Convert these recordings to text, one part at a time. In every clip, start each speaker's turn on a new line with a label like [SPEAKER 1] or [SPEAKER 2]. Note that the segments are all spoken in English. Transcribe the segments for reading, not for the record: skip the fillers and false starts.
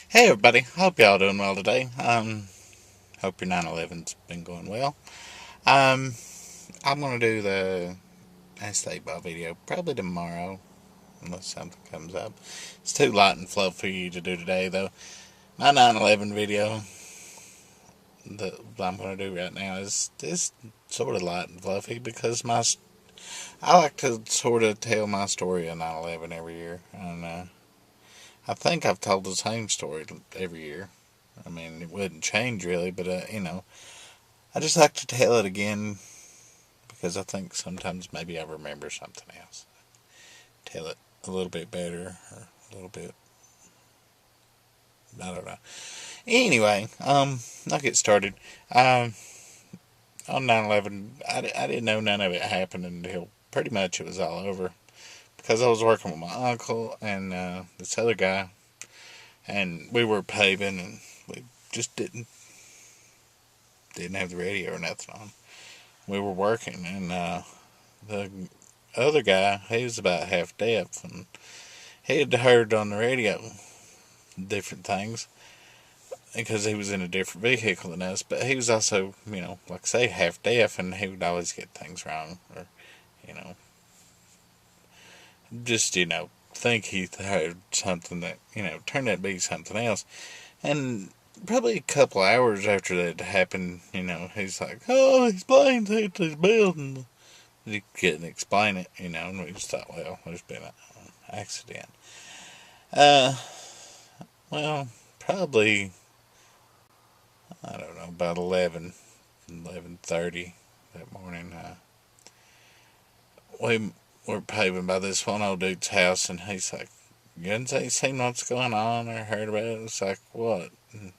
[SPEAKER 1] Hey everybody, hope y'all doing well today. Hope your 9/11's been going well. Um, I'm gonna do the State Ball video probably tomorrow, unless something comes up. It's too light and fluff for you to do today, though. My 9/11 video that I'm gonna do right now is sort of light and fluffy because I like to sort of tell my story of 9/11 every year, and I think I've told the same story every year. I mean, it wouldn't change really, but I just like to tell it again because I think sometimes maybe I remember something else. Tell it a little bit better or a little bit, I don't know. Anyway, I'll get started. Um, on 9/11, I didn't know none of it happened until pretty much it was all over because I was working with my uncle and this other guy, and we were paving and we just didn't have the radio or nothing on. We were working and the other guy, he was about half deaf, and he had heard on the radio different things because he was in a different vehicle than us. But he was also, like I say, half deaf, and he would always get things wrong, or you know, just think he heard something that turned out to be something else. And probably a couple hours after that happened, he's like, "Oh, these planes hit this building." He couldn't explain it, and we just thought, well, there's been an accident. Uh, well, probably, I don't know, about 11:30 that morning. We were paving by this one old dude's house, and he's like, "You haven't seen what's going on or heard about it?" It's like, "What?" And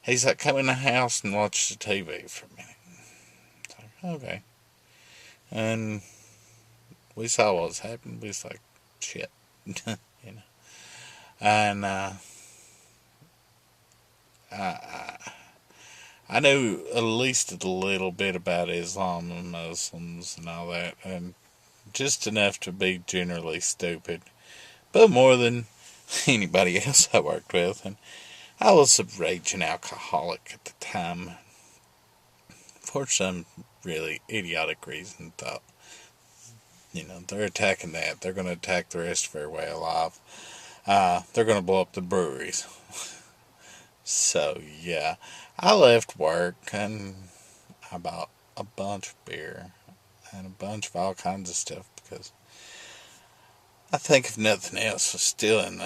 [SPEAKER 1] he's like, "Come in the house and watch the TV for a minute." It's like, "Okay." And we saw what was happening. We was like, "Shit," you know. And I, I knew at least a little bit about Islam and Muslims and all that, and just enough to be generally stupid, but more than anybody else I worked with. And I was a raging alcoholic at the time. For some really idiotic reason, thought, they're attacking that. They're going to attack the rest of our way of life. They're going to blow up the breweries. So, yeah, I left work and I bought a bunch of beer and a bunch of all kinds of stuff because I think if nothing else was still in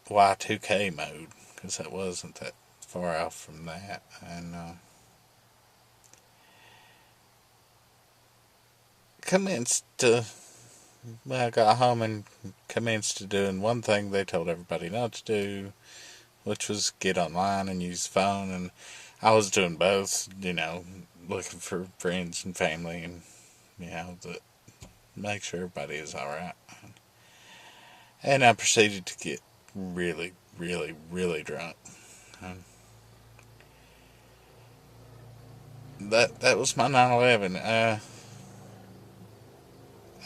[SPEAKER 1] Y2K mode because I wasn't that far off from that. And commenced to, well, I got home and commenced to doing one thing they told everybody not to do, which was get online and use the phone. And I was doing both, looking for friends and family and, to make sure everybody is alright. And I proceeded to get really, really, really drunk. Um, that was my 9/11.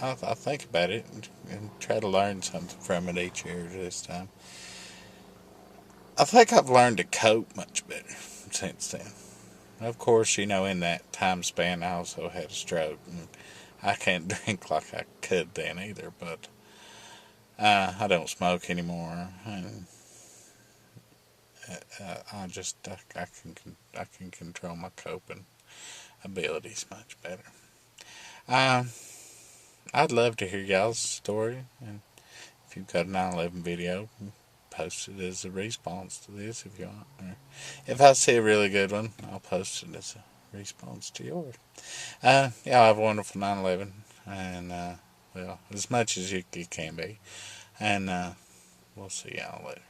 [SPEAKER 1] I think about it and try to learn something from it each year this time. I think I've learned to cope much better since then. Of course, in that time span, I also had a stroke, and I can't drink like I could then either. But I don't smoke anymore, and I can control my coping abilities much better. Um, I'd love to hear y'all's story, and if you've got a 9/11 video, post it as a response to this if you want. Or if I see a really good one, I'll post it as a response to yours. Y'all have a wonderful 9/11, and well, as much as you can be, and we'll see y'all later.